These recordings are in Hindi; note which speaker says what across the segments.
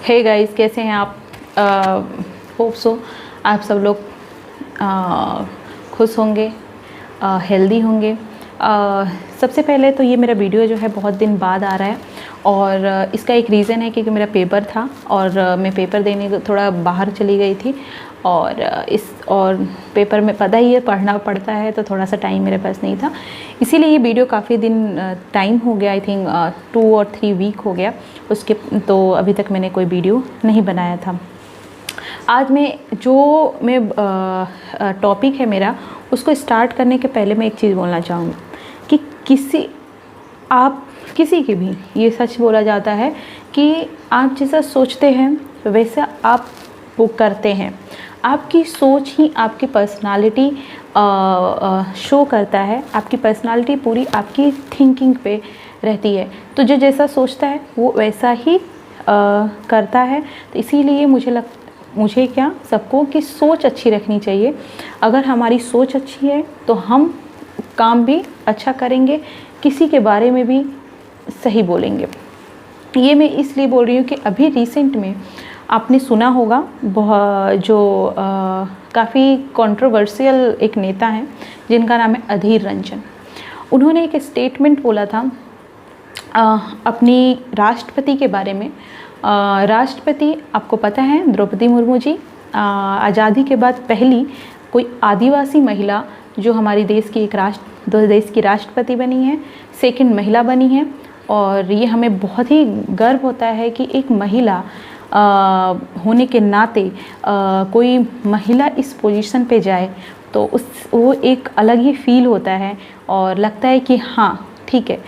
Speaker 1: हे गाइस, कैसे हैं आप? होप सो आप सब लोग खुश होंगे, हेल्दी होंगे। सबसे पहले तो ये मेरा वीडियो जो है बहुत दिन बाद आ रहा है और इसका एक रीज़न है क्योंकि मेरा पेपर था और मैं पेपर देने थोड़ा बाहर चली गई थी और पेपर में पता ही है पढ़ना पड़ता है, तो थोड़ा सा टाइम मेरे पास नहीं था। इसीलिए ये वीडियो काफ़ी दिन टाइम हो गया, आई थिंक 2 और 3 वीक हो गया उसके, तो अभी तक मैंने कोई वीडियो नहीं बनाया था। आज मैं टॉपिक है मेरा, उसको स्टार्ट करने के पहले मैं एक चीज़ बोलना चाहूँगी कि किसी की भी ये सच बोला जाता है कि आप जैसा सोचते हैं वैसा आप वो करते हैं। आपकी सोच ही आपकी पर्सनालिटी शो करता है। आपकी पर्सनालिटी पूरी आपकी थिंकिंग पे रहती है, तो जो जैसा सोचता है वो वैसा ही करता है। तो इसीलिए मुझे क्या सबको की सोच अच्छी रखनी चाहिए। अगर हमारी सोच अच्छी है तो हम काम भी अच्छा करेंगे, किसी के बारे में भी सही बोलेंगे। ये मैं इसलिए बोल रही हूँ कि अभी रिसेंट में आपने सुना होगा जो काफ़ी कंट्रोवर्शियल एक नेता हैं जिनका नाम है अधीर रंजन। उन्होंने एक स्टेटमेंट बोला था अपनी राष्ट्रपति के बारे में। राष्ट्रपति आपको पता है द्रौपदी मुर्मू जी, आज़ादी के बाद पहली कोई आदिवासी महिला जो हमारी देश की राष्ट्रपति बनी है, सेकंड महिला बनी है। और ये हमें बहुत ही गर्व होता है कि एक महिला होने के नाते कोई महिला इस पोजीशन पे जाए तो वो एक अलग ही फील होता है और लगता है कि हाँ ठीक है,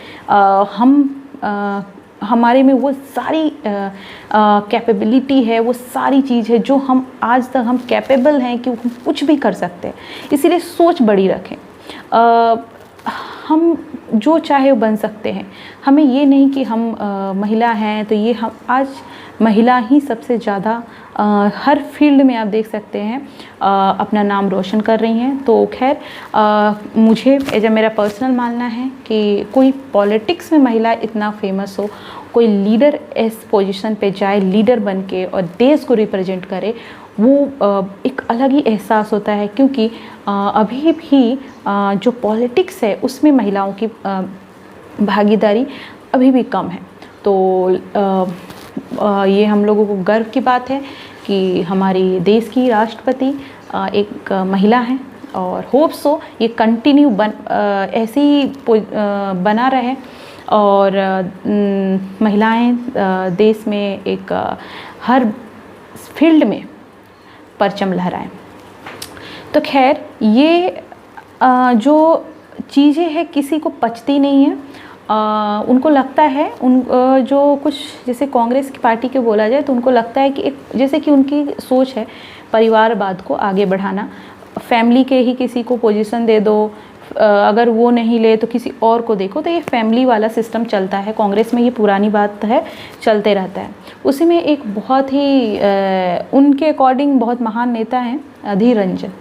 Speaker 1: हमारे में वो सारी कैपेबिलिटी है, वो सारी चीज़ है जो हम आज तक हम कैपेबल हैं कि हम कुछ भी कर सकते हैं। इसीलिए सोच बड़ी रखें। हम जो चाहे वो बन सकते हैं। हमें ये नहीं कि हम महिला हैं तो ये हम आज महिला ही सबसे ज़्यादा हर फील्ड में आप देख सकते हैं अपना नाम रोशन कर रही हैं। तो खैर मुझे जब मेरा पर्सनल मानना है कि कोई पॉलिटिक्स में महिला इतना फेमस हो, कोई लीडर इस पोजीशन पे जाए, लीडर बन के और देश को रिप्रेजेंट करे, वो एक अलग ही एहसास होता है। क्योंकि अभी भी जो पॉलिटिक्स है उसमें महिलाओं की भागीदारी अभी भी कम है। तो ये हम लोगों को गर्व की बात है कि हमारी देश की राष्ट्रपति एक महिला हैं और होप सो ये कंटिन्यू ऐसे ही बना रहे और महिलाएं देश में एक हर फील्ड में परचम लहराएं। तो खैर ये जो चीज़ें हैं किसी को पचती नहीं है। उनको लगता है जो कुछ जैसे कांग्रेस की पार्टी के बोला जाए तो उनको लगता है कि एक जैसे कि उनकी सोच है परिवारवाद को आगे बढ़ाना, फैमिली के ही किसी को पोजीशन दे दो, अगर वो नहीं ले तो किसी और को देखो। तो ये फैमिली वाला सिस्टम चलता है कांग्रेस में, ये पुरानी बात है, चलते रहता है। उसी में एक बहुत ही उनके अकॉर्डिंग बहुत महान नेता हैं अधीर रंजन,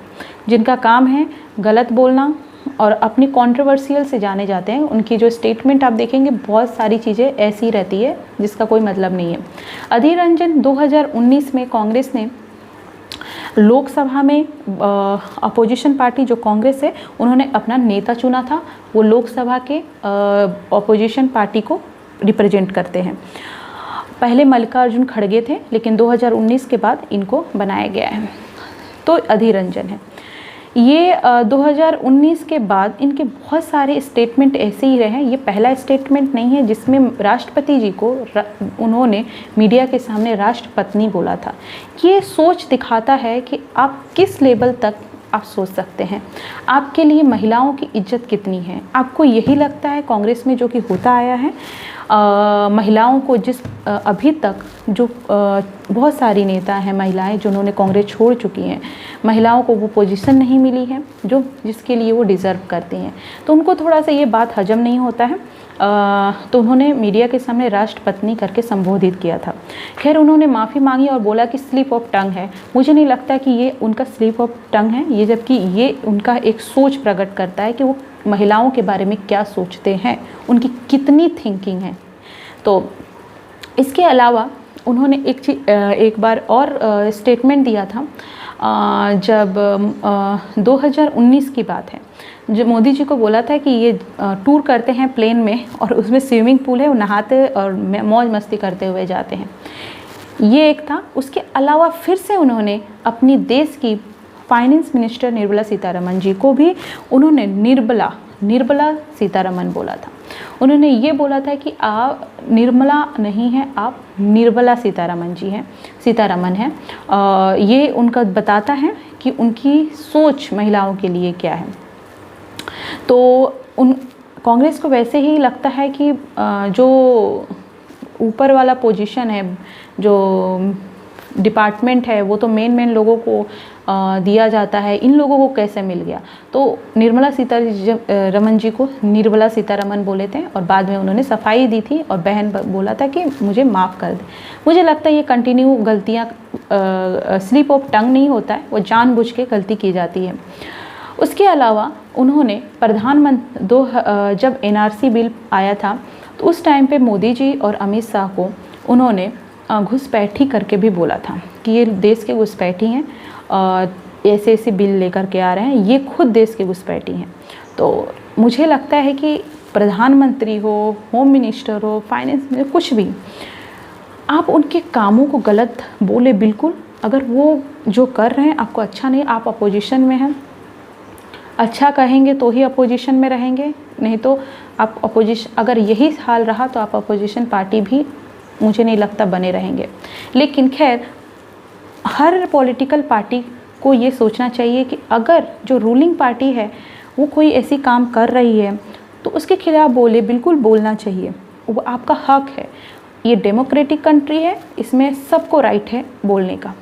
Speaker 1: जिनका काम है गलत बोलना और अपनी कंट्रोवर्शियल से जाने जाते हैं। उनकी जो स्टेटमेंट आप देखेंगे बहुत सारी चीज़ें ऐसी रहती है जिसका कोई मतलब नहीं है। अधीर रंजन 2019 में कांग्रेस ने लोकसभा में अपोजिशन पार्टी जो कांग्रेस है उन्होंने अपना नेता चुना था। वो लोकसभा के अपोजिशन पार्टी को रिप्रेजेंट करते हैं। पहले मल्लिकार्जुन खड़गे थे लेकिन 2019 के बाद इनको बनाया गया है। तो अधीर रंजन है ये 2019 के बाद इनके बहुत सारे स्टेटमेंट ऐसे ही रहे हैं। ये पहला स्टेटमेंट नहीं है जिसमें राष्ट्रपति जी को उन्होंने मीडिया के सामने राष्ट्रपत्नी बोला था। ये सोच दिखाता है कि आप किस लेवल तक आप सोच सकते हैं, आपके लिए महिलाओं की इज्जत कितनी है। आपको यही लगता है कांग्रेस में जो कि होता आया है, महिलाओं को अभी तक जो बहुत सारी नेता हैं महिलाएं जिन्होंने कांग्रेस छोड़ चुकी हैं, महिलाओं को वो पोजीशन नहीं मिली है जिसके लिए वो डिज़र्व करती हैं। तो उनको थोड़ा सा ये बात हजम नहीं होता है। तो उन्होंने मीडिया के सामने राष्ट्रपत्नी करके संबोधित किया था। खैर उन्होंने माफ़ी मांगी और बोला कि स्लिप ऑफ टंग है। मुझे नहीं लगता कि ये उनका स्लिप ऑफ टंग है, ये जबकि ये उनका एक सोच प्रकट करता है कि वो महिलाओं के बारे में क्या सोचते हैं, उनकी कितनी थिंकिंग है। तो इसके अलावा उन्होंने एक बार और स्टेटमेंट दिया था जब 2019 की बात है, जो मोदी जी को बोला था कि ये टूर करते हैं प्लेन में और उसमें स्विमिंग पूल है, वो नहाते और मौज मस्ती करते हुए जाते हैं। ये एक था। उसके अलावा फिर से उन्होंने अपनी देश की फाइनेंस मिनिस्टर निर्मला सीतारमण जी को भी उन्होंने निर्मला सीतारमण बोला था। उन्होंने ये बोला था कि आप निर्मला नहीं हैं, आप निर्मला सीतारमण हैं। ये उनका बताता है कि उनकी सोच महिलाओं के लिए क्या है। तो कांग्रेस को वैसे ही लगता है कि जो ऊपर वाला पोजीशन है, जो डिपार्टमेंट है, वो तो मेन लोगों को दिया जाता है, इन लोगों को कैसे मिल गया। तो निर्मला सीतारमण जी को निर्मला सीतारमण बोले थे और बाद में उन्होंने सफाई दी थी और बहन बोला था कि मुझे माफ़ कर दे। मुझे लगता है ये कंटिन्यू गलतियाँ, स्लिप ऑफ टंग नहीं होता है, वो जानबूझ के गलती की जाती है। उसके अलावा उन्होंने प्रधानमंत्री जब NRC बिल आया था तो उस टाइम पे मोदी जी और अमित शाह को उन्होंने घुसपैठी करके भी बोला था कि ये देश के घुसपैठी हैं और ऐसे बिल लेकर के आ रहे हैं, ये खुद देश के घुसपैठी हैं। तो मुझे लगता है कि प्रधानमंत्री हो, होम मिनिस्टर हो, फाइनेंस मिनिस्टर, कुछ भी, आप उनके कामों को गलत बोले बिल्कुल। अगर वो जो कर रहे हैं आपको अच्छा नहीं, आप अपोजिशन में हैं, अच्छा कहेंगे तो ही अपोजिशन में रहेंगे, नहीं तो आप अपोजिशन, अगर यही हाल रहा तो आप अपोजिशन पार्टी भी मुझे नहीं लगता बने रहेंगे। लेकिन खैर, हर पॉलिटिकल पार्टी को ये सोचना चाहिए कि अगर जो रूलिंग पार्टी है वो कोई ऐसी काम कर रही है तो उसके खिलाफ बिल्कुल बोलना चाहिए, वो आपका हक है। ये डेमोक्रेटिक कंट्री है, इसमें सबको राइट है बोलने का।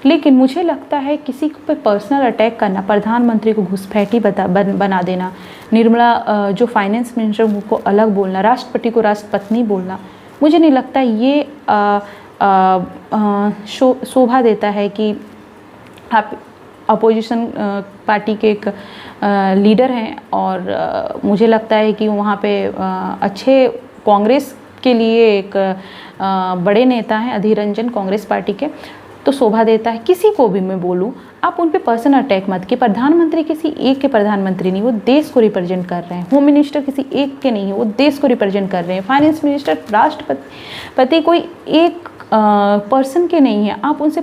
Speaker 1: लेकिन मुझे लगता है किसी पे पर्सनल अटैक करना, प्रधानमंत्री को घुसपैठी बना देना, निर्मला जो फाइनेंस मिनिस्टर को अलग बोलना, राष्ट्रपति को राष्ट्रपत्नी बोलना, मुझे नहीं लगता ये शोभा देता है कि आप अपोजिशन पार्टी के एक लीडर हैं। और मुझे लगता है कि वहाँ पे अच्छे कांग्रेस के लिए एक बड़े नेता हैं अधीर रंजन, कांग्रेस पार्टी के, तो शोभा देता है। किसी को भी मैं बोलूँ, आप उन पे पर्सनल अटैक मत कि प्रधानमंत्री किसी एक के प्रधानमंत्री नहीं, वो देश को रिप्रेजेंट कर रहे हैं। होम मिनिस्टर किसी एक के नहीं है, वो देश को रिप्रेजेंट कर रहे हैं। फाइनेंस मिनिस्टर, राष्ट्रपति कोई एक पर्सन के नहीं है, आप उनसे,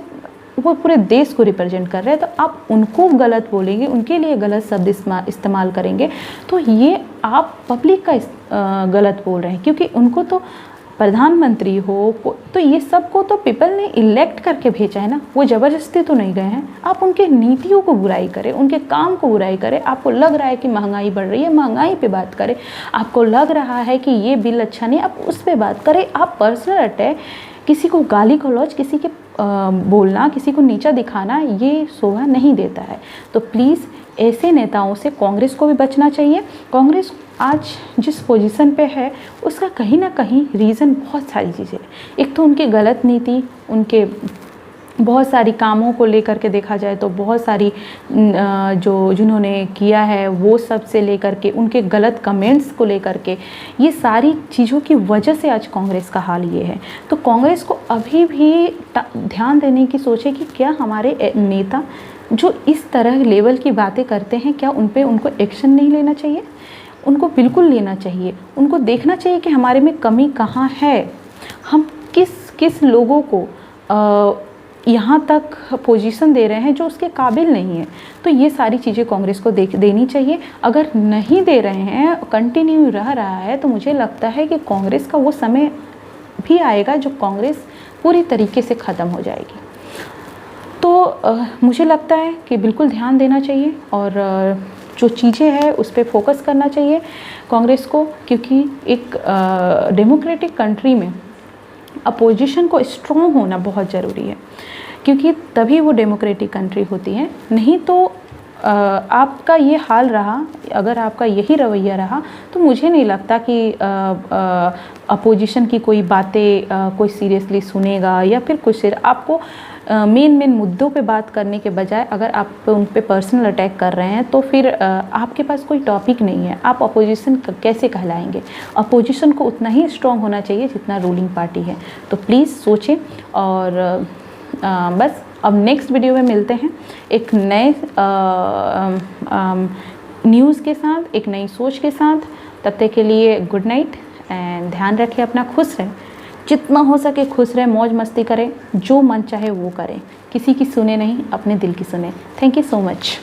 Speaker 1: वो पूरे देश को रिप्रेजेंट कर रहे हैं। तो आप उनको गलत बोलेंगे, उनके लिए गलत शब्द इस्तेमाल करेंगे, तो ये आप पब्लिक का गलत बोल रहे हैं। क्योंकि उनको तो प्रधानमंत्री हो तो ये सबको तो पीपल ने इलेक्ट करके भेजा है ना, वो ज़बरदस्ती तो नहीं गए हैं। आप उनके नीतियों को बुराई करें, उनके काम को बुराई करें। आपको लग रहा है कि महंगाई बढ़ रही है, महंगाई पे बात करें। आपको लग रहा है कि ये बिल अच्छा नहीं, आप उस पर बात करें। आप पर्सनल अटैक, किसी को गाली गलौज, किसी के बोलना, किसी को नीचा दिखाना, ये शोभा नहीं देता है। तो प्लीज़ ऐसे नेताओं से कांग्रेस को भी बचना चाहिए। कांग्रेस आज जिस पोजीशन पे है उसका कहीं ना कहीं रीज़न बहुत सारी चीज़ें। एक तो उनकी गलत नीति, उनके बहुत सारी कामों को लेकर के देखा जाए तो बहुत सारी जिन्होंने किया है वो सब से लेकर के उनके गलत कमेंट्स को लेकर के, ये सारी चीज़ों की वजह से आज कांग्रेस का हाल ये है। तो कांग्रेस को अभी भी ध्यान देने की सोचे कि क्या हमारे नेता जो इस तरह लेवल की बातें करते हैं, क्या उनको एक्शन नहीं लेना चाहिए? उनको बिल्कुल लेना चाहिए। उनको देखना चाहिए कि हमारे में कमी कहाँ है, हम किस लोगों को यहाँ तक पोजीशन दे रहे हैं जो उसके काबिल नहीं है। तो ये सारी चीज़ें कांग्रेस को देनी चाहिए। अगर नहीं दे रहे हैं, कंटिन्यू रह रहा है, तो मुझे लगता है कि कांग्रेस का वो समय भी आएगा जो कांग्रेस पूरी तरीके से ख़त्म हो जाएगी। तो मुझे लगता है कि बिल्कुल ध्यान देना चाहिए और जो चीज़ें हैं उस पर फोकस करना चाहिए कांग्रेस को, क्योंकि एक डेमोक्रेटिक कंट्री में अपोजिशन को स्ट्रॉन्ग होना बहुत ज़रूरी है, क्योंकि तभी वो डेमोक्रेटिक कंट्री होती है। नहीं तो आपका ये हाल रहा, अगर आपका यही रवैया रहा, तो मुझे नहीं लगता कि अपोजिशन की कोई बातें कोई सीरियसली सुनेगा या फिर कुछ आपको मेन मुद्दों पे बात करने के बजाय अगर आप उन पे पर्सनल अटैक कर रहे हैं तो फिर आपके पास कोई टॉपिक नहीं है, आप अपोजिशन कैसे कहलाएंगे। अपोजिशन को उतना ही स्ट्रॉन्ग होना चाहिए जितना रूलिंग पार्टी है। तो प्लीज़ सोचें और बस अब नेक्स्ट वीडियो में मिलते हैं एक नए न्यूज़ के साथ, एक नई सोच के साथ। तब तक के लिए गुड नाइट एंड ध्यान रखें अपना, खुश रहें, जितना हो सके खुश रहें, मौज मस्ती करें, जो मन चाहे वो करें, किसी की सुने नहीं, अपने दिल की सुने। Thank you so much.